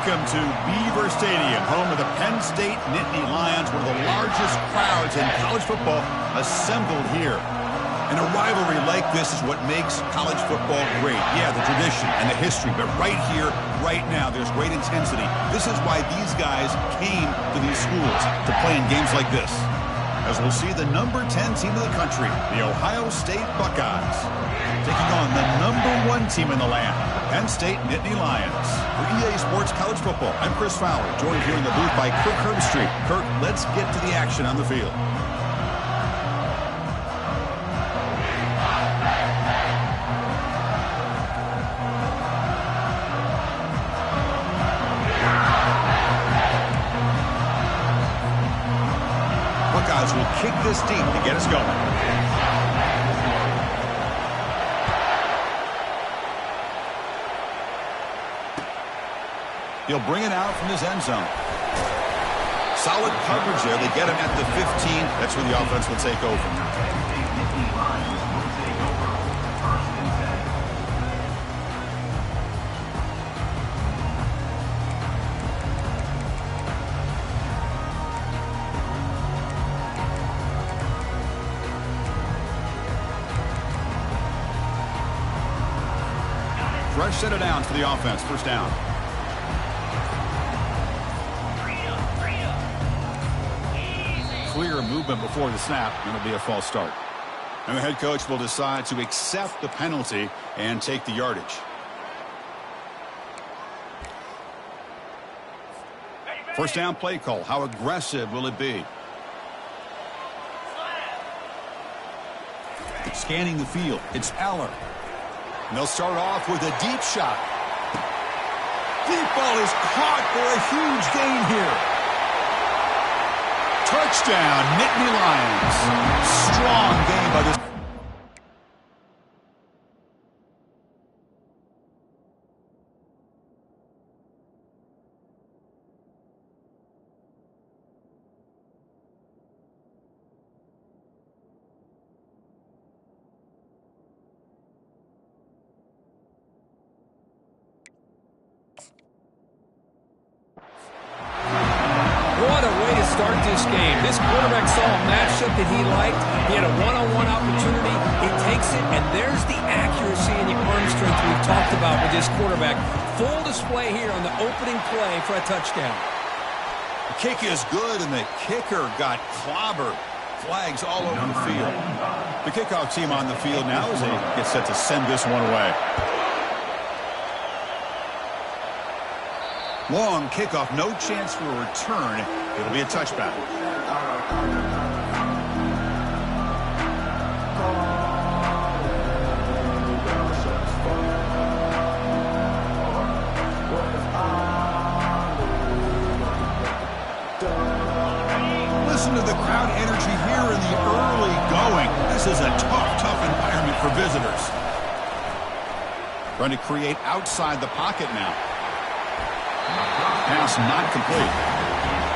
Welcome to Beaver Stadium, home of the Penn State Nittany Lions, one of the largest crowds in college football assembled here. And a rivalry like this is what makes college football great. Yeah, the tradition and the history, but right here, right now, there's great intensity. This is why these guys came to these schools to play in games like this. As we'll see the number 10 team in the country, the Ohio State Buckeyes, taking on the number 1 team in the land, Penn State Nittany Lions. For EA Sports College Football, I'm Chris Fowler, joined here in the booth by Kirk Herbstreit. Kirk, let's get to the action on the field. Buckeyes will kick this deep to get us going. He'll bring it out from his end zone. Solid coverage there. They get him at the 15. That's where the offense will take over. Fresh set of downs for the offense. First down. Clear movement before the snap, and it'll be a false start. And the head coach will decide to accept the penalty and take the yardage. First down play call. How aggressive will it be? Scanning the field. It's Eller. And they'll start off with a deep shot. Deep ball is caught for a huge gain here. Touchdown, Nittany Lions. Strong game by this. What a way to start this game. This quarterback saw a matchup that he liked. He had a one-on-one opportunity. He takes it, and there's the accuracy and the arm strength we've talked about with this quarterback. Full display here on the opening play for a touchdown. The kick is good, and the kicker got clobbered. Flags all over the field. The kickoff team on the field now as they get set to send this one away. Long kickoff, no chance for a return. It'll be a touchback. Listen to the crowd energy here in the early going. This is a tough environment for visitors. Trying to create outside the pocket now. Pass not complete.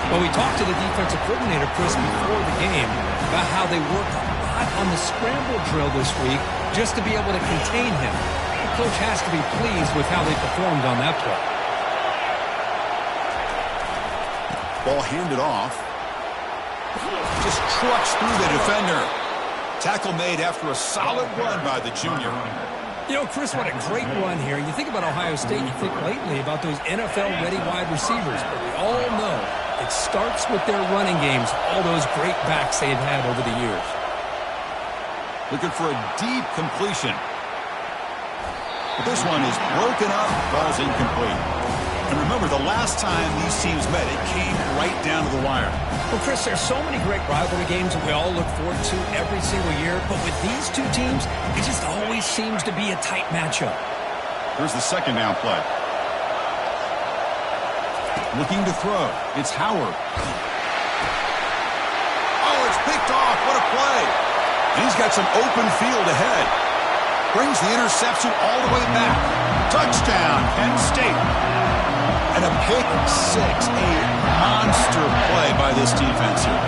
Well, we talked to the defensive coordinator, Chris, before the game about how they worked a lot on the scramble drill this week just to be able to contain him. The coach has to be pleased with how they performed on that play. Ball handed off. Just trucks through the defender. Tackle made after a solid run by the junior. You know, Chris, what a great run here. You think about Ohio State, you think lately about those NFL-ready wide receivers. But we all know it starts with their running games, all those great backs they've had over the years. Looking for a deep completion. But this one is broken up, ball's incomplete. And remember, the last time these teams met, it came right down to the wire. Well, Chris, there's so many great rivalry games that we all look forward to every single year. But with these two teams, it just always seems to be a tight matchup. Here's the second down play. Looking to throw. It's Howard. Oh, it's picked off. What a play. And he's got some open field ahead. Brings the interception all the way back. Touchdown, Penn State. And a pick six, a monster play by this defense here.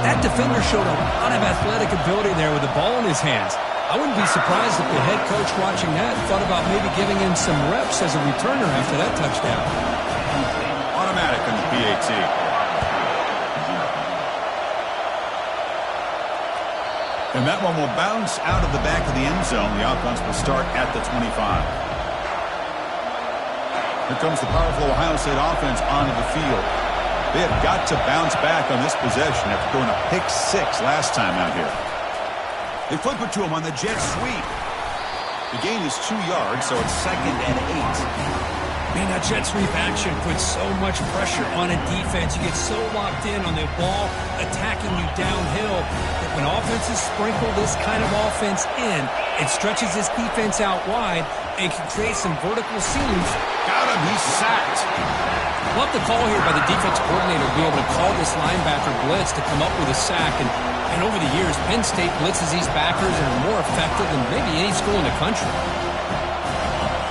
That defender showed a lot of athletic ability there with the ball in his hands. I wouldn't be surprised if the head coach watching that thought about maybe giving him some reps as a returner after that touchdown. PAT. And that one will bounce out of the back of the end zone. The offense will start at the 25. Here comes the powerful Ohio State offense onto the field. They have got to bounce back on this possession after throwing a pick 6 last time out here. They flip it to him on the jet sweep. The gain is 2 yards, so it's 2nd and 8. Man, that jet sweep action puts so much pressure on a defense. You get so locked in on the ball attacking you downhill that when offenses sprinkle this kind of offense in, it stretches this defense out wide and can create some vertical seams. Got him. He's sacked. Love the call here by the defense coordinator to be able to call this linebacker blitz to come up with a sack. And over the years, Penn State blitzes these backers and are more effective than maybe any school in the country.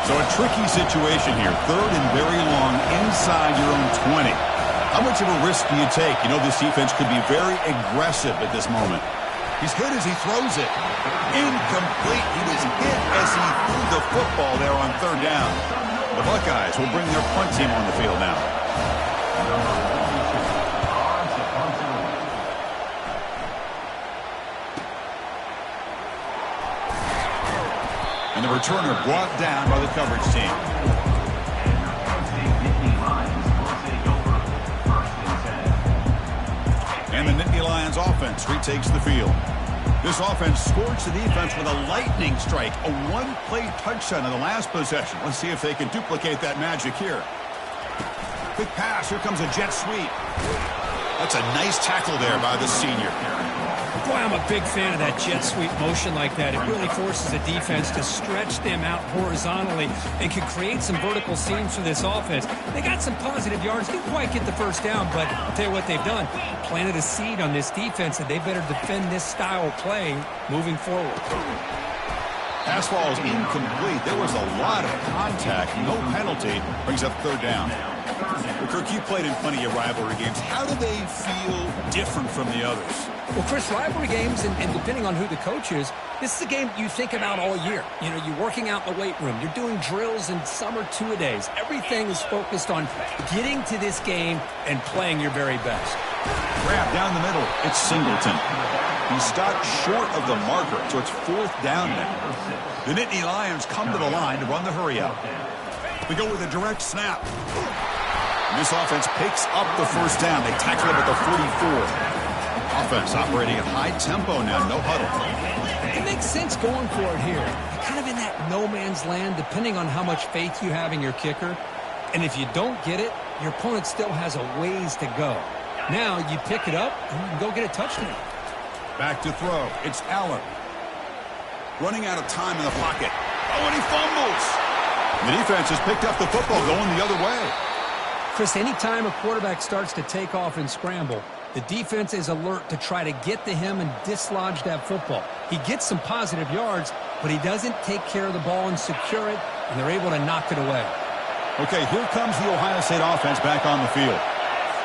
So a tricky situation here. 3rd and very long inside your own 20. How much of a risk do you take? You know this defense could be very aggressive at this moment. He's hit as he throws it. Incomplete. He was hit as he threw the football there on 3rd down. The Buckeyes will bring their punt team on the field now. And the returner brought down by the coverage team. And the Nittany Lions offense retakes the field. This offense scorched the defense with a lightning strike, a one-play touchdown in the last possession. Let's see if they can duplicate that magic here. Quick pass. Here comes a jet sweep. That's a nice tackle there by the senior. Boy, I'm a big fan of that jet sweep motion like that. It really forces a defense to stretch them out horizontally and can create some vertical seams for this offense. They got some positive yards. Didn't quite get the first down, but I'll tell you what they've done. Planted a seed on this defense, and they better defend this style of play moving forward. Pass ball is incomplete. There was a lot of contact. No penalty. Brings up 3rd down. Well, Kirk, you played in plenty of rivalry games. How do they feel different from the others? Well, Chris, rivalry games, and depending on who the coach is, this is a game you think about all year. You know, you're working out in the weight room. You're doing drills and summer two-a-days. Everything is focused on getting to this game and playing your very best. Grab down the middle. It's Singleton. He stopped short of the marker, so it's 4th down now. The Nittany Lions come to the line to run the hurry out. They go with a direct snap. And this offense picks up the 1st down. They tackle him at the 44. Offense operating at high tempo now, no huddle. It makes sense going for it here. You're kind of in that no man's land, depending on how much faith you have in your kicker. And if you don't get it, your opponent still has a ways to go. Now you pick it up and you can go get a touchdown. Back to throw. It's Allen. Running out of time in the pocket. Oh, and he fumbles. The defense has picked up the football going the other way. Chris, anytime a quarterback starts to take off and scramble, the defense is alert to try to get to him and dislodge that football. He gets some positive yards, but he doesn't take care of the ball and secure it, and they're able to knock it away. Okay, here comes the Ohio State offense back on the field.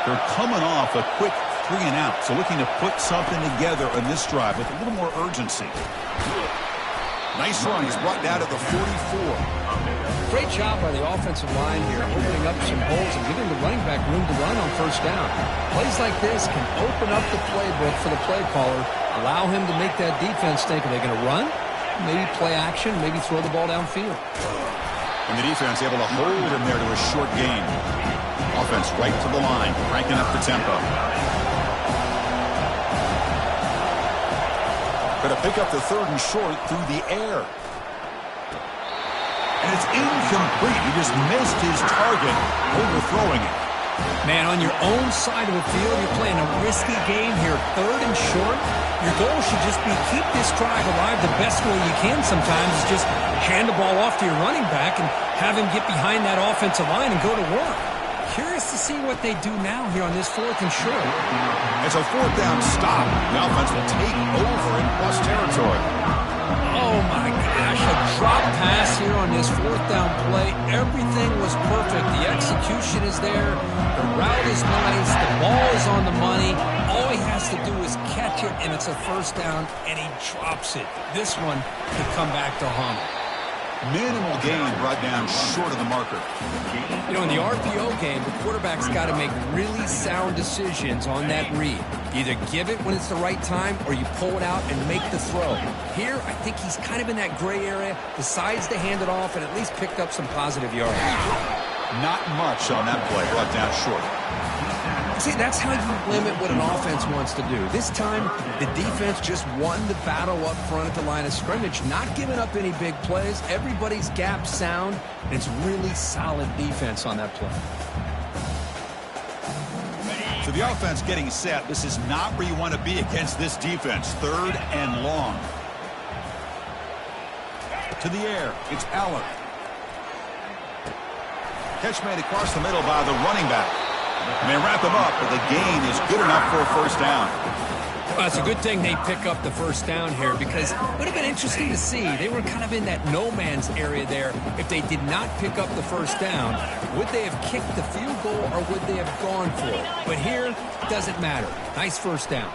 They're coming off a quick 3 and out, so looking to put something together in this drive with a little more urgency. Nice run. He's brought down to the 44. Great job by the offensive line here, opening up some holes and giving the running back room to run on 1st down. Plays like this can open up the playbook for the play caller, allow him to make that defense think, are they going to run? Maybe play action, maybe throw the ball downfield. And the defense able to hold him there to a short gain. Offense right to the line, cranking up the tempo. Going to pick up the 3rd and short through the air. And it's incomplete. He just missed his target, overthrowing it. Man, on your own side of the field, you're playing a risky game here. 3rd and short. Your goal should just be keep this drive alive the best way you can sometimes is just hand the ball off to your running back and have him get behind that offensive line and go to work. Curious to see what they do now here on this 4th and short. It's a 4th down stop. The offense will take over in plus territory. Oh, my gosh, a drop pass here on this 4th down play. Everything was perfect. The execution is there. The route is nice. The ball is on the money. All he has to do is catch it, and it's a 1st down, and he drops it. This one could come back to haunt him. Minimal gain brought down short of the marker. You know, in the RPO game, the quarterback's got to make really sound decisions on that read. Either give it when it's the right time or you pull it out and make the throw. Here, I think he's kind of in that gray area, decides to hand it off and at least picked up some positive yards. Not much on that play, brought down short. See, that's how you limit what an offense wants to do. This time, the defense just won the battle up front at the line of scrimmage, not giving up any big plays. Everybody's gap sound, and it's really solid defense on that play. So the offense getting set. This is not where you want to be against this defense. 3rd and long. To the air, it's Aller. Catch made across the middle by the running back. And they wrap him up, but the gain is good enough for a first down. Well, it's a good thing they pick up the first down here because it would have been interesting to see. They were kind of in that no man's area there. If they did not pick up the first down, would they have kicked the field goal or would they have gone for it? But here, it doesn't matter. Nice first down.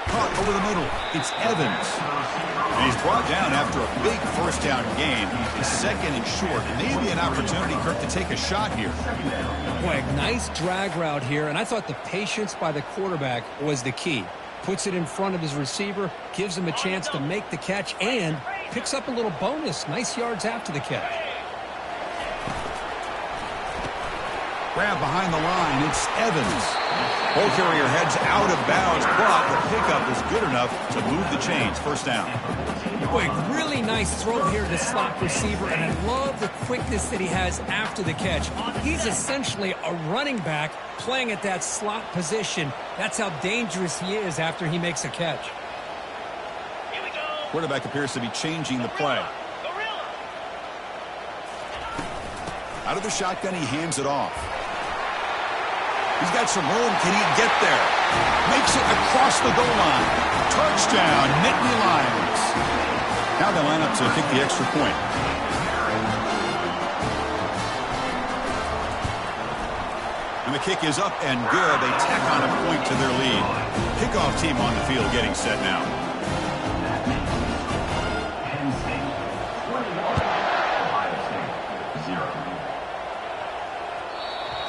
Caught over the middle. It's Evans. And he's brought down after a big first down gain. He's 2nd and short. Maybe an opportunity, Kirk, to take a shot here. Boy, nice drag route here, and I thought the patience by the quarterback was the key. Puts it in front of his receiver, gives him a chance to make the catch, and picks up a little bonus. Nice yards after the catch. Grab behind the line. It's Evans. Ball carrier heads out of bounds, but the pickup is good enough to move the chains. First down. Boy, really nice throw here to slot receiver, and I love the quickness that he has after the catch. He's essentially a running back playing at that slot position. That's how dangerous he is after he makes a catch. Quarterback appears to be changing the play. Out of the shotgun, he hands it off. He's got some room. Can he get there? Makes it across the goal line. Touchdown, Nittany Lions. Now they line up to kick the extra point. And the kick is up and good. They tack on a point to their lead. Kickoff team on the field getting set now.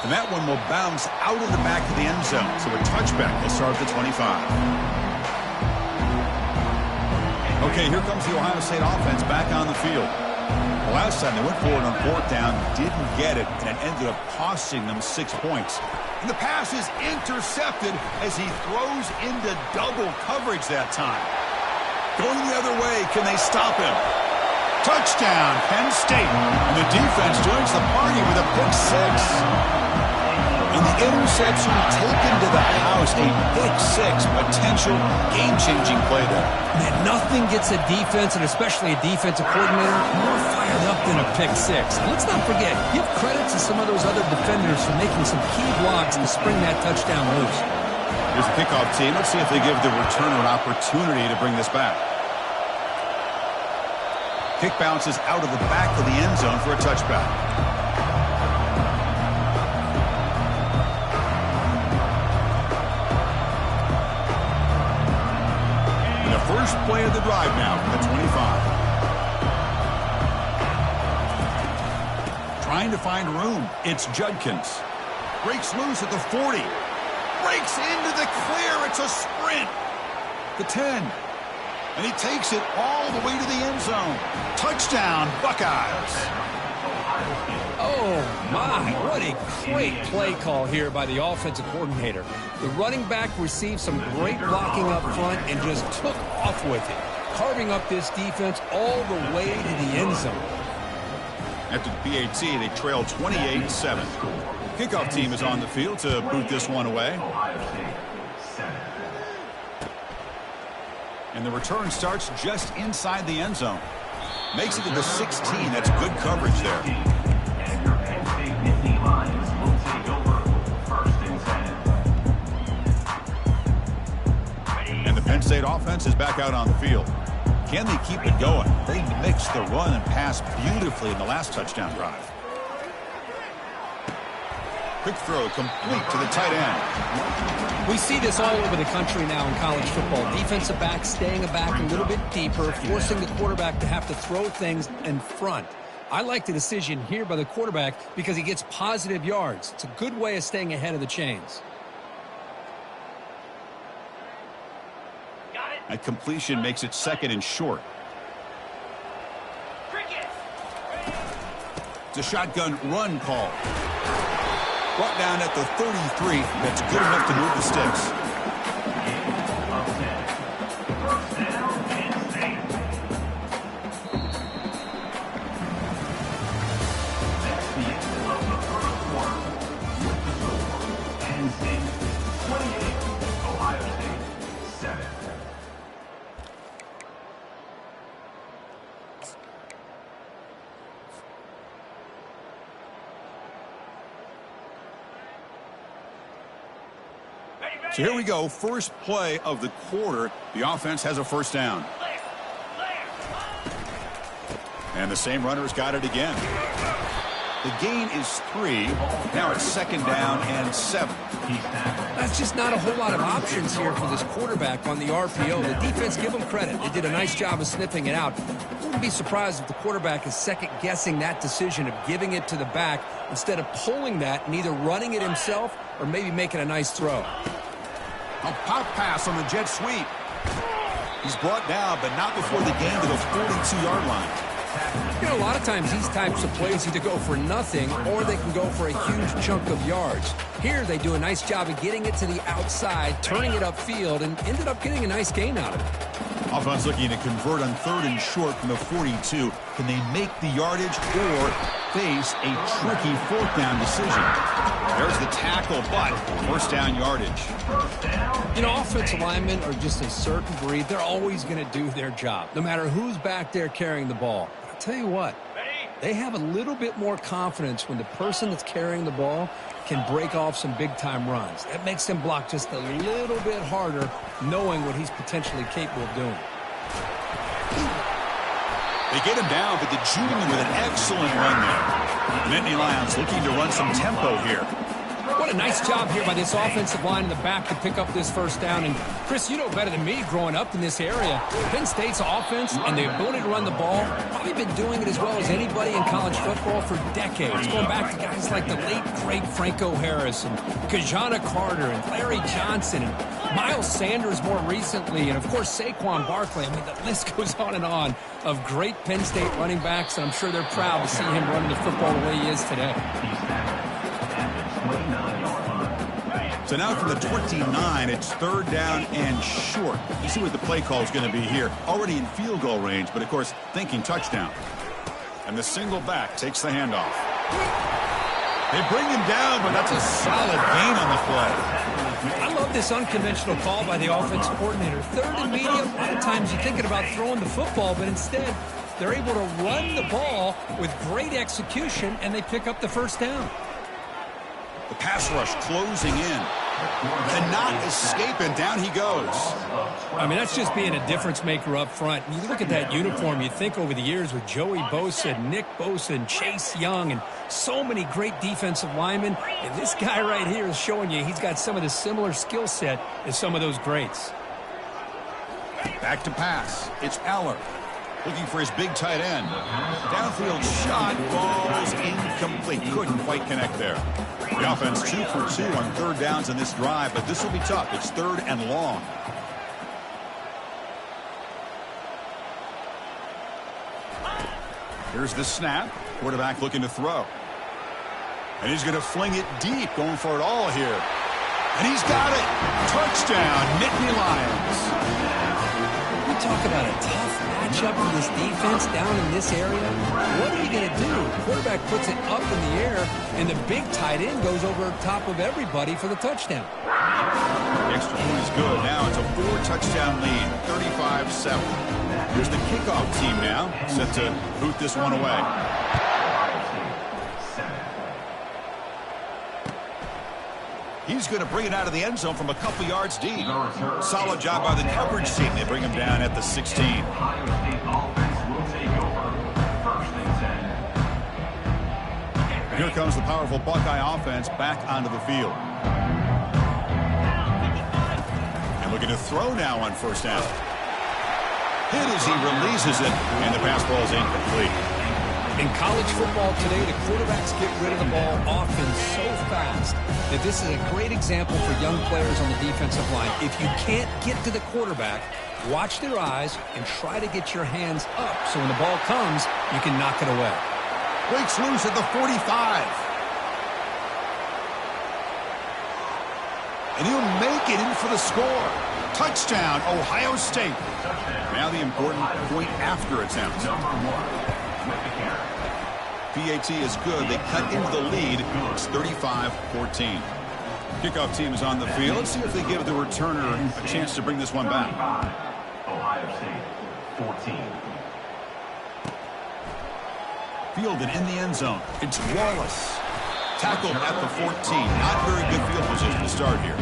And that one will bounce out of the back of the end zone. So a touchback will start at the 25. Okay, here comes the Ohio State offense back on the field. The last time they went for it on 4th down, didn't get it, and it ended up costing them 6 points. And the pass is intercepted as he throws into double coverage that time. Going the other way, can they stop him? Touchdown, Penn State. And the defense joins the party with a pick 6. And the interception taken to the house, a pick 6, potential game-changing play there. Man, nothing gets a defense, and especially a defensive coordinator, more fired up than a pick 6. And let's not forget, give credit to some of those other defenders for making some key blocks to spring that touchdown loose. Here's the kickoff team. Let's see if they give the returner an opportunity to bring this back. Kick bounces out of the back of the end zone for a touchback. And the first play of the drive now from the 25. Trying to find room. It's Judkins. Breaks loose at the 40. Breaks into the clear. It's a sprint. The 10. And he takes it all the way to the end zone. Touchdown, Buckeyes. Oh, my. What a great play call here by the offensive coordinator. The running back received some great blocking up front and just took off with it, carving up this defense all the way to the end zone. After the PAT, they trail 28-7. Kickoff team is on the field to boot this one away. And the return starts just inside the end zone. Makes it to the 16. That's good coverage there. And the Penn State offense is back out on the field. Can they keep it going? They mixed the run and pass beautifully in the last touchdown drive. Quick throw complete to the tight end. We see this all over the country now in college football. Defensive backs staying back a little bit deeper, forcing the quarterback to have to throw things in front. I like the decision here by the quarterback because he gets positive yards. It's a good way of staying ahead of the chains. That completion makes it 2nd and short. It's a shotgun run call. Brought down at the 33. That's good enough to move the sticks. So here we go, first play of the quarter. The offense has a first down. And the same runner's got it again. The gain is 3. Now it's 2nd down and 7. That's just not a whole lot of options here for this quarterback on the RPO. The defense, give them credit. They did a nice job of sniffing it out. Wouldn't be surprised if the quarterback is second-guessing that decision of giving it to the back instead of pulling that and either running it himself or maybe making a nice throw. A pop pass on the jet sweep. He's brought down, but not before the gain to the 42-yard line. You know, a lot of times these types of plays either go for nothing or they can go for a huge chunk of yards. Here they do a nice job of getting it to the outside, turning it upfield, and ended up getting a nice gain out of it. Offense looking to convert on 3rd and short from the 42. Can they make the yardage or face a tricky 4th down decision? There's the tackle, but first down yardage. You know, offensive linemen are just a certain breed. They're always going to do their job, no matter who's back there carrying the ball. I'll tell you what, they have a little bit more confidence when the person that's carrying the ball can break off some big-time runs. That makes them block just a little bit harder, knowing what he's potentially capable of doing. They get him down, but the junior with an excellent run there. Nittany Lions looking to run some tempo here. What a nice job here by this offensive line in the back to pick up this first down. And, Chris, you know better than me growing up in this area, Penn State's offense and the ability to run the ball, probably been doing it as well as anybody in college football for decades, going back to guys like the late, great Franco Harris and Kajana Carter and Larry Johnson and Miles Sanders more recently, and, of course, Saquon Barkley. I mean, the list goes on and on of great Penn State running backs, and I'm sure they're proud to see him running the football the way he is today. So now from the 29, it's 3rd down and short. You see what the play call is going to be here. Already in field goal range, but, of course, thinking touchdown. And the single back takes the handoff. They bring him down, but that's a solid gain on the play. I love this unconventional call by the offense coordinator. 3rd and medium, a lot of times you're thinking about throwing the football, but instead they're able to run the ball with great execution, and they pick up the first down. The pass rush closing in. Cannot escape, and down he goes. I mean, that's just being a difference maker up front. You look at that uniform, you think over the years with Joey Bosa, Nick Bosa, and Chase Young, and so many great defensive linemen. And this guy right here is showing you he's got some of the similar skill set as some of those greats. Back to pass. It's Aller. Looking for his big tight end. Downfield shot, falls incomplete. Couldn't quite connect there. The offense 2 for 2 on 3rd downs in this drive, but this will be tough. It's 3rd and long. Here's the snap. Quarterback looking to throw. And he's going to fling it deep, going for it all here. And he's got it. Touchdown, Nittany Lions. We talk about a tough matchup for this defense down in this area. What are you going to do? The quarterback puts it up in the air, and the big tight end goes over top of everybody for the touchdown. The extra point is good. Now it's a 4-touchdown lead, 35-7. Here's the kickoff team now, set to boot this one away. He's going to bring it out of the end zone from a couple yards deep. Solid job by the coverage team. They bring him down at the 16. Here comes the powerful Buckeye offense back onto the field. And looking to throw now on first down. Hit as he releases it, and the pass ball is incomplete. In college football today, the quarterbacks get rid of the ball often so fast that this is a great example for young players on the defensive line. If you can't get to the quarterback, watch their eyes and try to get your hands up so when the ball comes, you can knock it away. Breaks loose at the 45. And he'll make it in for the score. Touchdown, Ohio State. Now the important point after attempt. PAT is good. They cut into the lead. It's 35-14. Kickoff team is on the field. Let's see if they give the returner a chance to bring this one back. Ohio State, 14. Fielded in the end zone. It's Wallace. Tackled at the 14. Not very good field position to start here.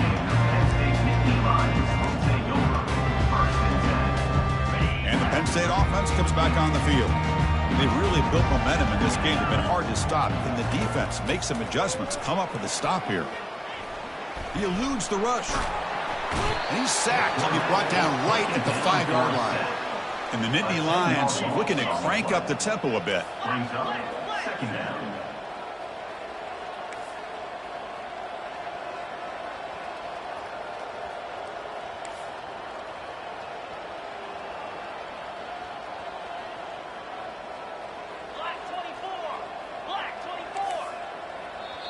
And the Penn State offense comes back on the field. They've really built momentum in this game. They've been hard to stop. And the defense makes some adjustments. Come up with a stop here. He eludes the rush. And he's sacked. He'll be brought down right at the 5-yard line. And the Nittany Lions looking to crank up the tempo a bit. Brings up second down.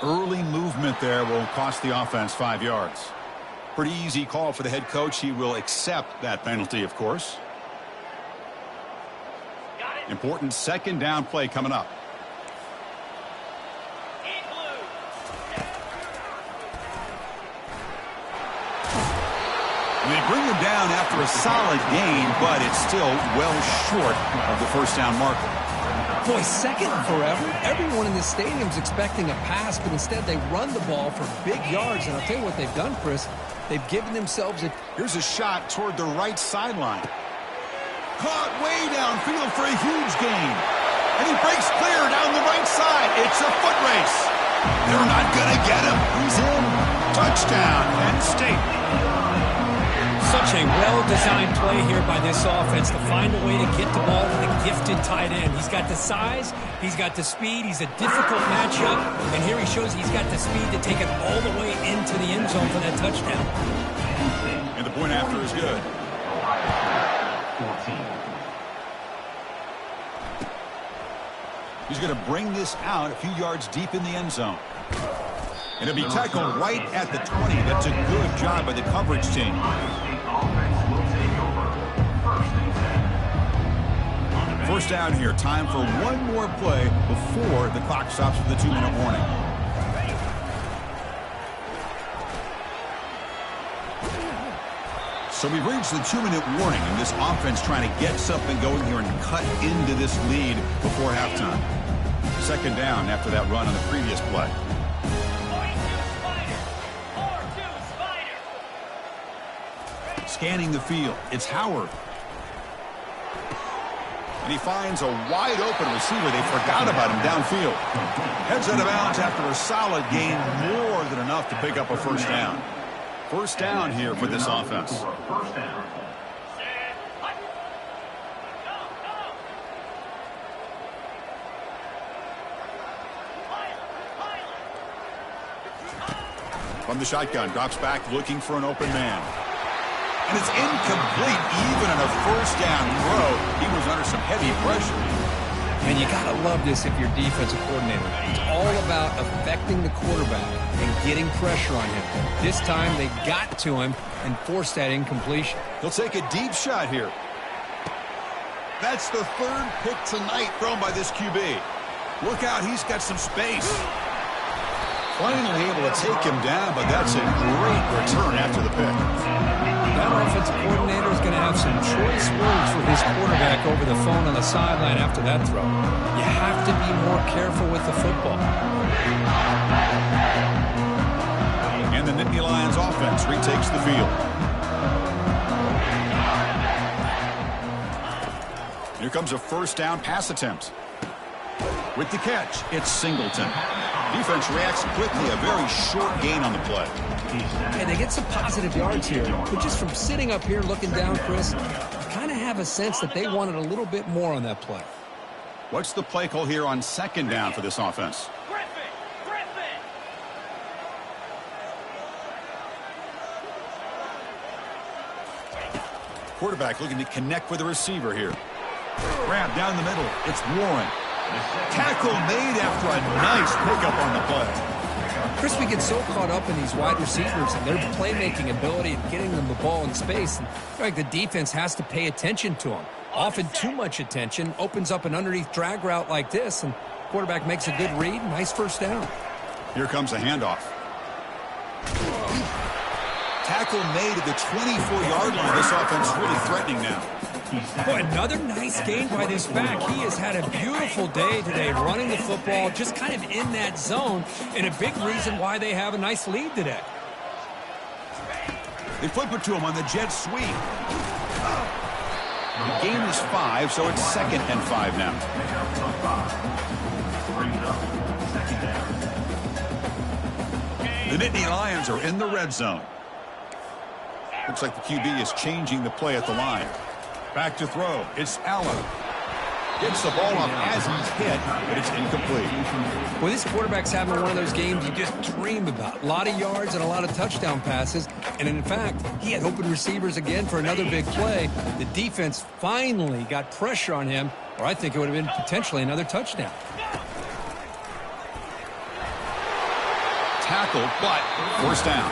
Early movement there will cost the offense 5 yards. Pretty easy call for the head coach. He will accept that penalty, of course. Important second down play coming up. And they bring him down after a solid gain, but it's still well short of the first down marker. Boy, second and forever. Everyone in this stadium is expecting a pass, but instead they run the ball for big yards. And I'll tell you what they've done, Chris. They've given themselves a... Here's a shot toward the right sideline. Caught way downfield for a huge gain. And he breaks clear down the right side. It's a foot race. They're not going to get him. He's in. Touchdown, Penn State. Such a well-designed play here by this offense to find a way to get the ball to the gifted tight end. He's got the size, he's got the speed, he's a difficult matchup, and here he shows he's got the speed to take it all the way into the end zone for that touchdown. And the point after is good. 14. He's going to bring this out a few yards deep in the end zone. And he'll be tackled right at the 20. That's a good job by the coverage team. First down here. Time for one more play before the clock stops for the 2-minute warning. So we've reached the 2-minute warning, and this offense trying to get something going here and cut into this lead before halftime. Second down after that run on the previous play. Scanning the field. It's Howard. And he finds a wide-open receiver. They forgot about him downfield. Heads out of bounds after a solid gain, more than enough to pick up a first down. First down here for this offense. First down. From the shotgun, drops back looking for an open man. And it's incomplete. Even on a first down throw, he was under some heavy pressure. And you got to love this if you're defensive coordinator. It's all about affecting the quarterback and getting pressure on him. This time they got to him and forced that incompletion. He'll take a deep shot here. That's the third pick tonight thrown by this QB. Look out, he's got some space. Finally able to take him down, but that's a great return after the pick. That offensive coordinator is going to have some choice words for his quarterback over the phone on the sideline after that throw. You have to be more careful with the football. And the Nittany Lions offense retakes the field. Here comes a first down pass attempt. With the catch, it's Singleton. Defense reacts quickly, a very short gain on the play. And they get some positive yards here, but just from sitting up here looking down, Chris, you kind of have a sense that they wanted a little bit more on that play. What's the play call here on second down for this offense? Quarterback looking to connect with the receiver here. Grab down the middle. It's Warren. Tackle made after a nice pickup on the play. Chris, we get so caught up in these wide receivers and their playmaking ability and getting them the ball in space. And like the defense has to pay attention to them. Often too much attention opens up an underneath drag route like this, and quarterback makes a good read. Nice first down. Here comes a handoff. Tackle made at the 24-yard line. This offense really threatening now. Boy, another nice gain by this back. He has had a beautiful day today running the football, just kind of in that zone, and a big reason why they have a nice lead today. They flip it to him on the jet sweep. The gain is 5, so it's 2nd and 5 now. The Nittany Lions are in the red zone. Looks like the QB is changing the play at the line. Back to throw. It's Allen. Gets the ball up as he's hit, but it's incomplete. Well, this quarterback's having one of those games you just dream about. A lot of yards and a lot of touchdown passes. And in fact, he had open receivers again for another big play. The defense finally got pressure on him, or I think it would have been potentially another touchdown. Tackle, but first down.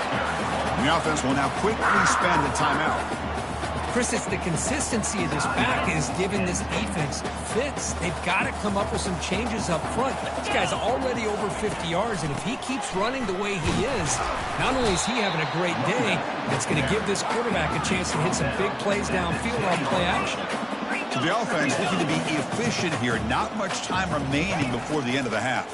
The offense will now quickly spend the timeout. Chris, it's the consistency of this back is giving this defense fits. They've got to come up with some changes up front. This guy's already over 50 yards, and if he keeps running the way he is, not only is he having a great day, it's going to give this quarterback a chance to hit some big plays downfield on play action. To the offense, looking to be efficient here. Not much time remaining before the end of the half.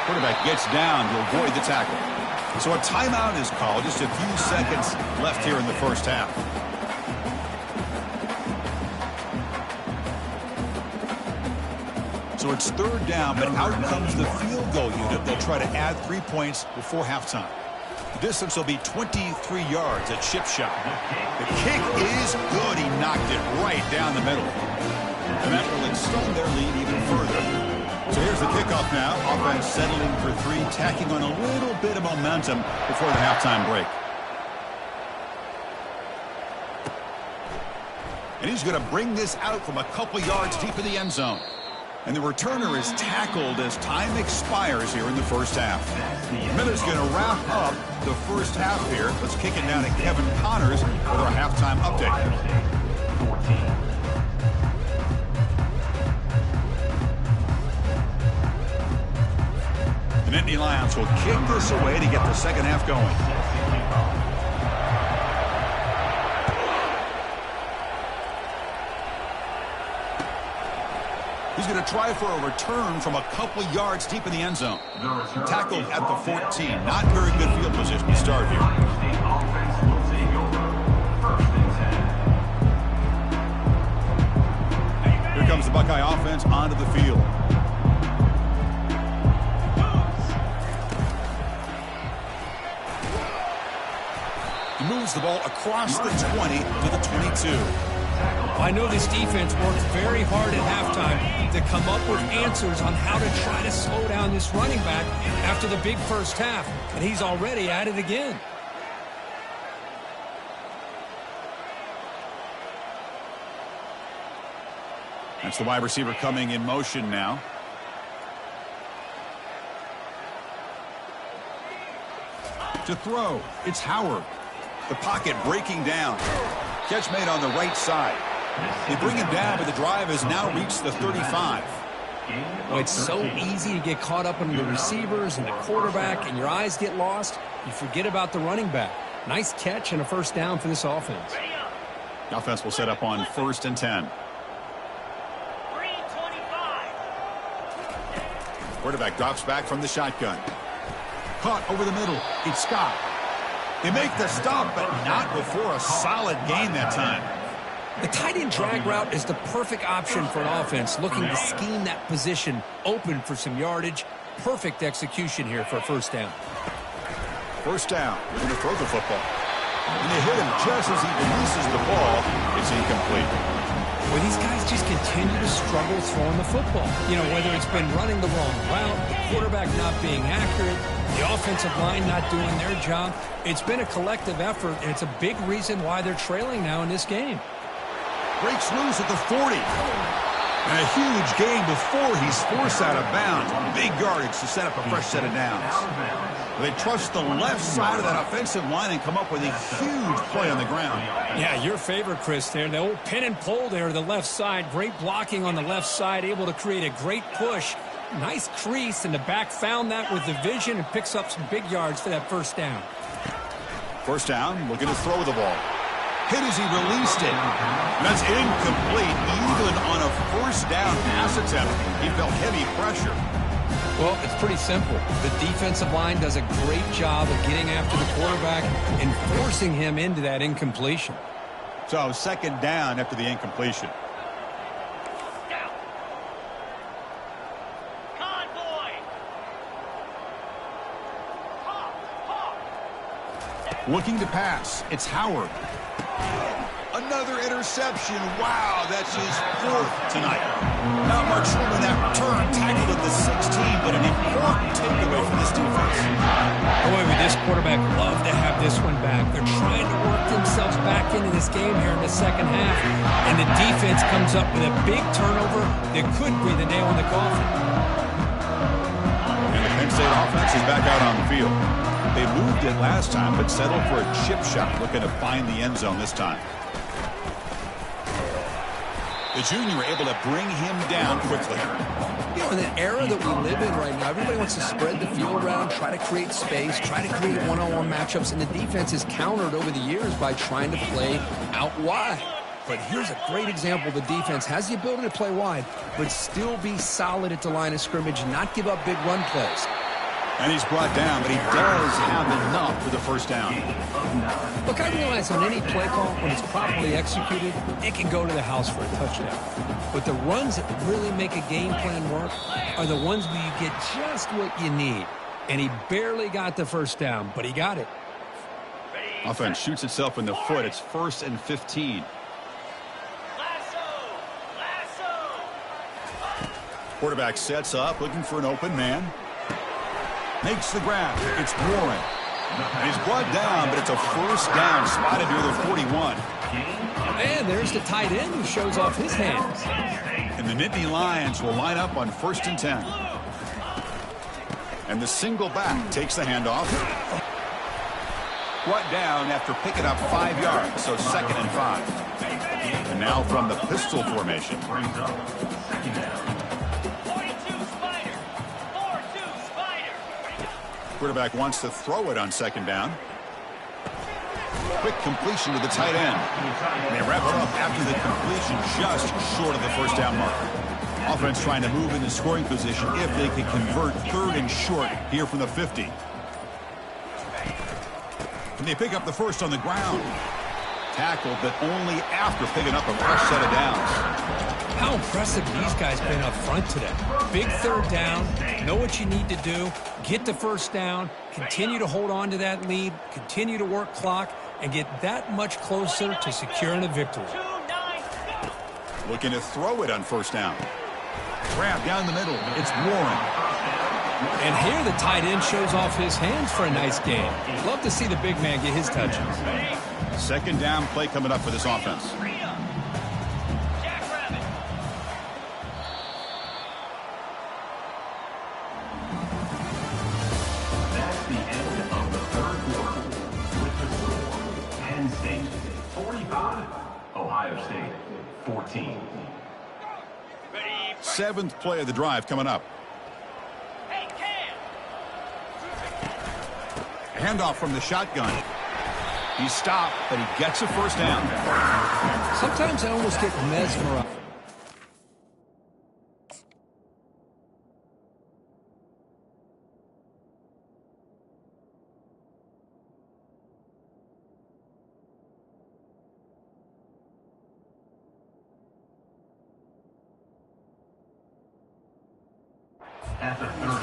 Quarterback gets down to avoid the tackle. So a timeout is called. Just a few seconds left here in the first half. So it's 3rd down, but out comes the field goal unit. They'll try to add 3 points before halftime. The distance will be 23 yards at chip shot. The kick is good. He knocked it right down the middle. And that will extend their lead even further. So here's the kickoff now. Offense settling for 3, tacking on a little bit of momentum before the halftime break. And he's going to bring this out from a couple yards deep in the end zone. And the returner is tackled as time expires here in the first half. Miller's going to wrap up the first half here. Let's kick it down to Kevin Connors with our halftime update. 14. The Nittany Lions will kick this away to get the second half going. He's going to try for a return from a couple yards deep in the end zone. Tackled at the 14. Not very good field position to start here. Here comes the Buckeye offense onto the field. Moves the ball across the 20 to the 22. I know this defense worked very hard at halftime to come up with answers on how to try to slow down this running back after the big first half, and he's already at it again. That's the wide receiver coming in motion now. To throw, it's Howard. The pocket breaking down. Catch made on the right side. They bring him down, but the drive has now reached the 35. Well, it's so easy to get caught up in the receivers and the quarterback, and your eyes get lost. You forget about the running back. Nice catch and a first down for this offense. The offense will set up on 1st and 10. Quarterback drops back from the shotgun. Caught over the middle. It's Scott. They make the stop, but not before a solid gain that time. The tight end drag route is the perfect option for an offense looking to scheme that position open for some yardage. Perfect execution here for a first down. First down. They're going to throw the football. And they hit him just as he releases the ball. It's incomplete. Well, these guys just continue to struggle throwing the football. You know, whether it's been running the wrong route, the quarterback not being accurate, the offensive line not doing their job. It's been a collective effort, and it's a big reason why they're trailing now in this game. Breaks loose at the 40. And a huge gain before he's forced out of bounds. Big yardage to set up a fresh set of downs. They trust the left side of that offensive line and come up with a huge play on the ground. Yeah, your favorite, Chris, there. The old pin and pull there to the left side. Great blocking on the left side, able to create a great push. Nice crease, and the back found that with the vision and picks up some big yards for that first down. First down, looking to throw the ball. Hit as he released it. And that's incomplete. Even on a first down pass attempt, he felt heavy pressure. Well, it's pretty simple. The defensive line does a great job of getting after the quarterback and forcing him into that incompletion. So second down after the incompletion. Looking to pass. It's Howard. Another interception. Wow, that's his fourth tonight. Not much room in that return. Tackled at the 16, but an important takeaway for this defense. Boy, would this quarterback love to have this one back. They're trying to work themselves back into this game here in the second half, and the defense comes up with a big turnover that could be the nail in the coffin. And the Penn State offense is back out on the field. They moved it last time, but settled for a chip shot, looking to find the end zone this time. The junior able to bring him down quickly. You know, in the era that we live in right now, everybody wants to spread the field around, try to create space, try to create one-on-one matchups, and the defense is countered over the years by trying to play out wide. But here's a great example. The defense has the ability to play wide, but still be solid at the line of scrimmage, not give up big run plays. And he's brought down, but he does have enough for the first down. Look, I realize on any play call, when it's properly executed, it can go to the house for a touchdown. But the runs that really make a game plan work are the ones where you get just what you need. And he barely got the first down, but he got it. Offense shoots itself in the foot. It's 1st and 15. Quarterback sets up, looking for an open man. Makes the grab. It's Warren. And he's brought down, but it's a first down spotted near the 41. And there's the tight end who shows off his hands. And the Nittany Lions will line up on 1st and 10. And the single back takes the handoff. Brought down after picking up 5 yards, so 2nd and 5. And now from the pistol formation. Quarterback wants to throw it on 2nd down. Quick completion to the tight end. And they wrap it up after the completion just short of the first down mark. Offense trying to move into scoring position if they can convert 3rd and short here from the 50. And they pick up the first on the ground. Tackled, but only after picking up a fresh set of downs. How impressive these guys been up front today. Big 3rd down, know what you need to do, get the first down, continue to hold on to that lead, continue to work clock, and get that much closer to securing a victory. Looking to throw it on 1st down. Grab down the middle. It's Warren. And here the tight end shows off his hands for a nice game. Love to see the big man get his touches. 2nd down play coming up for this offense. That's the end of the 3rd quarter with the score. Penn State 45, Ohio State 14. 7th play of the drive coming up. Handoff from the shotgun. He stopped, but he gets a first down. Sometimes I almost get mesmerized.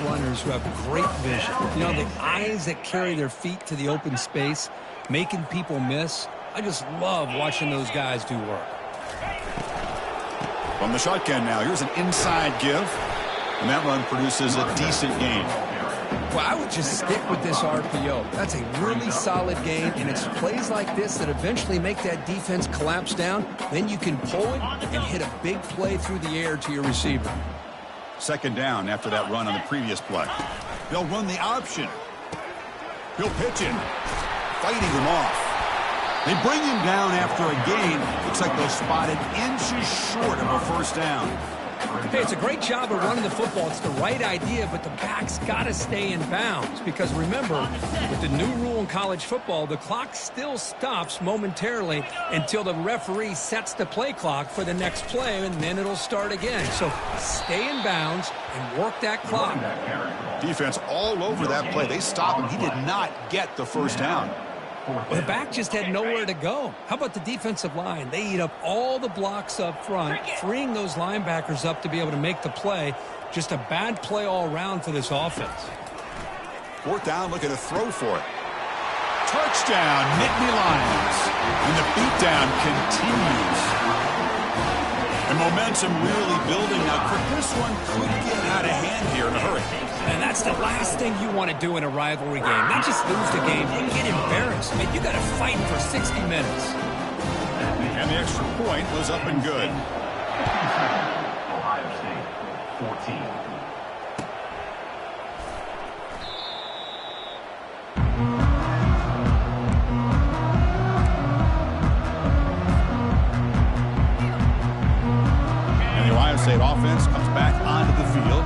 runners who have great vision. You know, the eyes that carry their feet to the open space, making people miss. I just love watching those guys do work. From the shotgun now, here's an inside give. And that run produces a decent gain. Well, I would just stick with this RPO. That's a really solid game, and it's plays like this that eventually make that defense collapse down. Then you can pull it and hit a big play through the air to your receiver. Second down after that run on the previous play. They'll run the option. He'll pitch it, fighting him off. They bring him down after a gain. Looks like they'll spot it inches short of a first down. Hey, it's a great job of running the football. It's the right idea, but the back's got to stay in bounds. Because remember, with the new rule in college football, the clock still stops momentarily until the referee sets the play clock for the next play, and then it'll start again. So stay in bounds and work that clock. Defense all over that play. They stopped him. He did not get the first down. Well, the back just had nowhere to go. How about the defensive line? They eat up all the blocks up front, freeing those linebackers up to be able to make the play. Just a bad play all around for this offense. Fourth down, looking to throw for it. Touchdown, Nittany Lions. And the beatdown continues. And momentum really building now. This one could get out of hand here in a hurry. And that's the last thing you want to do in a rivalry game. Not just lose the game, you get embarrassed. Man, you got to fight for 60 minutes. And the extra point was up and good. Ohio State, 14. And the Ohio State offense comes back onto the field.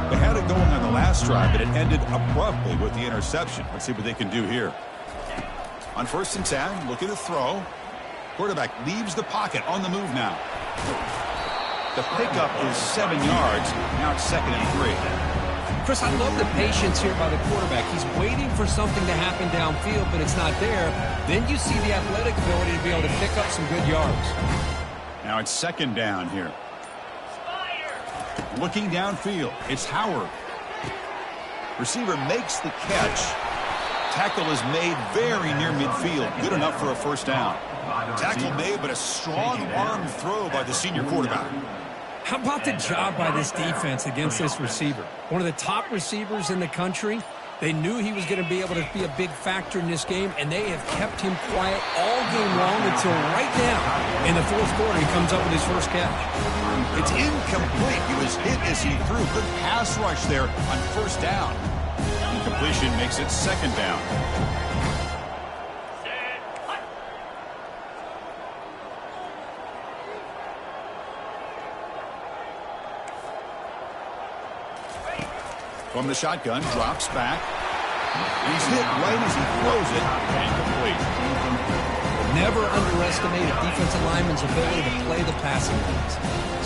They had it going on the last drive, but it ended abruptly with the interception. Let's see what they can do here. On 1st and 10, looking to throw. Quarterback leaves the pocket on the move now. The pickup is 7 yards. Now it's 2nd and 3. Chris, I love the patience here by the quarterback. He's waiting for something to happen downfield, but it's not there. Then you see the athletic ability to be able to pick up some good yards. Now it's 2nd down here. Looking downfield, it's Howard. Receiver makes the catch. Tackle is made very near midfield. Good enough for a first down. Tackle made, but a strong arm throw by the senior quarterback. How about the job by this defense against this receiver? One of the top receivers in the country. They knew he was going to be able to be a big factor in this game, and they have kept him quiet all game long until right now. In the 4th quarter, he comes up with his first catch. It's incomplete. He was hit as he threw. Good pass rush there on 1st down. Incompletion makes it 2nd down. From the shotgun, drops back. He's hit right as he throws it. Incomplete. Never underestimate a defensive lineman's ability to play the passing lanes.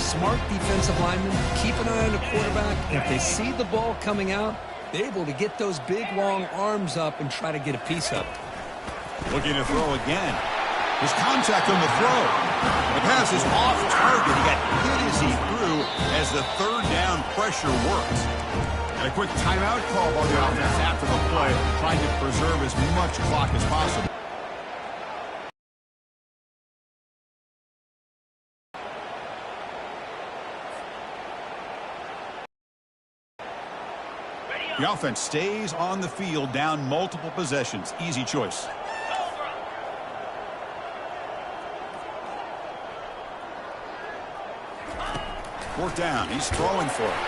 Smart defensive linemen keep an eye on the quarterback, and if they see the ball coming out, they're able to get those big, long arms up and try to get a piece of it. Looking to throw again. There's contact on the throw. The pass is off target. He got hit as he threw as the 3rd down pressure works. And a quick timeout call by the offense after the play, trying to preserve as much clock as possible. The offense stays on the field, down multiple possessions. Easy choice. Fourth down. He's throwing for it.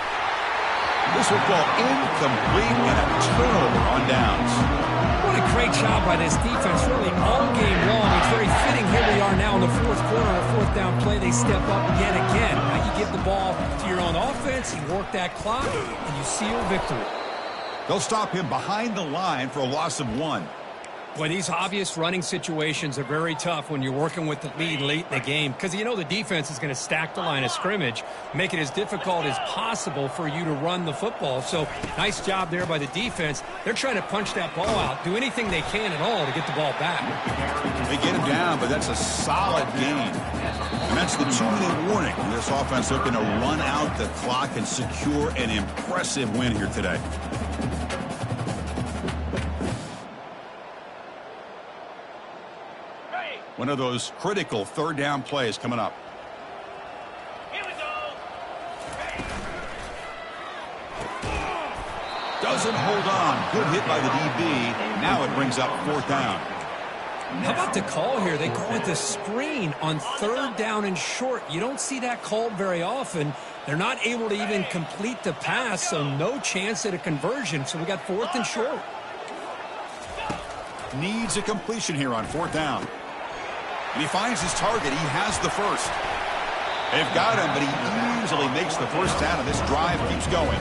This will fall incomplete and a turnover on downs. What a great job by this defense, really all game long. It's very fitting. Here we are now in the 4th quarter on a 4th down play. They step up yet again. Now you give the ball to your own offense, you work that clock, and you seal victory. They'll stop him behind the line for a loss of 1. Well, these obvious running situations are very tough when you're working with the lead late in the game because you know the defense is going to stack the line of scrimmage, make it as difficult as possible for you to run the football. So nice job there by the defense. They're trying to punch that ball out, do anything they can at all to get the ball back. They get him down, but that's a solid gain. And that's the 2-minute warning. This offense looking to run out the clock and secure an impressive win here today. One of those critical third down plays coming up. Here we go. Doesn't hold on. Good hit by the DB. Now it brings up fourth down. How about the call here? They call it the screen on third down and short. You don't see that called very often. They're not able to even complete the pass, so no chance at a conversion. So we got fourth and short. Needs a completion here on fourth down. And he finds his target. He has the first. They've got him, but he easily makes the first down, and this drive keeps going.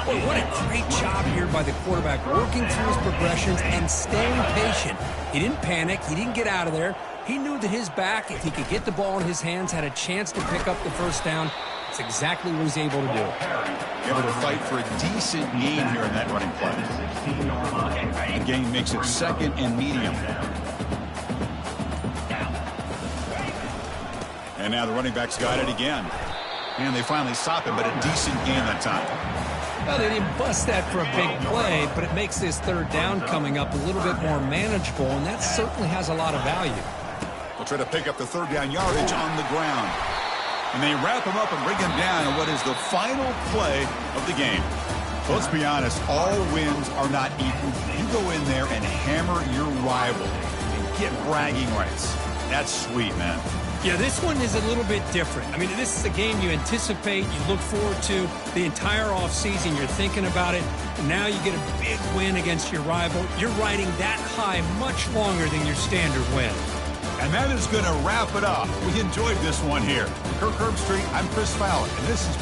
Boy, what a great job here by the quarterback, working through his progressions and staying patient. He didn't panic. He didn't get out of there. He knew that his back, if he could get the ball in his hands, had a chance to pick up the first down. That's exactly what he's able to do. Able to fight for a decent gain here in that running play. The gain makes it second and medium. And now the running back's got it again. And they finally stop him, but a decent gain that time. Well, they didn't bust that for a big play, but it makes this third down coming up a little bit more manageable, and that certainly has a lot of value. They'll try to pick up the third down yardage on the ground. And they wrap him up and bring him down in what is the final play of the game. So let's be honest, all wins are not equal. You go in there and hammer your rival and get bragging rights. That's sweet, man. Yeah, this one is a little bit different. I mean, this is a game you anticipate, you look forward to the entire offseason. You're thinking about it, and now you get a big win against your rival. You're riding that high much longer than your standard win. And that is going to wrap it up. We enjoyed this one here. Kirk Herbstreit, I'm Chris Fowler, and this has been